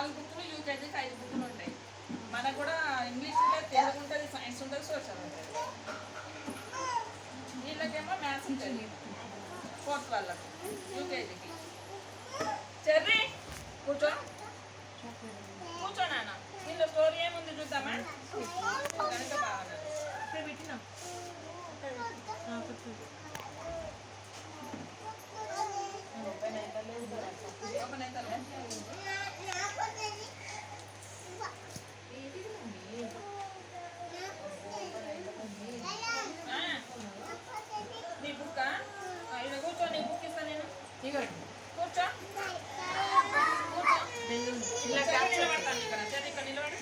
4 బుక్లు, యూకేజీకి 5 బుక్లు ఉంటాయి. మనకు కూడా ఇంగ్లీష్ ఉంటుంది, తెలుగు ఉంటుంది, సైన్స్ ఉంటుంది, సోషల్ ఉంటుంది. వీళ్ళకేమో మ్యాథ్స్ ఉంటుంది 4th వాళ్ళకు, యూకేజీకి. చెర్రీ కూర్చో కూర్చో నాన్న. దీనిలో స్టోరీ ఏముంది చూద్దామా? కనుక బాగా ఇక్కడ పెట్టినా ఓపెన్ అయితే నీ బుక్క ఇలా కూర్చో. నీ బుక్ ఇస్తా నేను. ఇగో కూర్చో కూర్చో. ఇలా నిలబడతాను ఇక్కడ. చేతి ఇక్కడ నిలబడి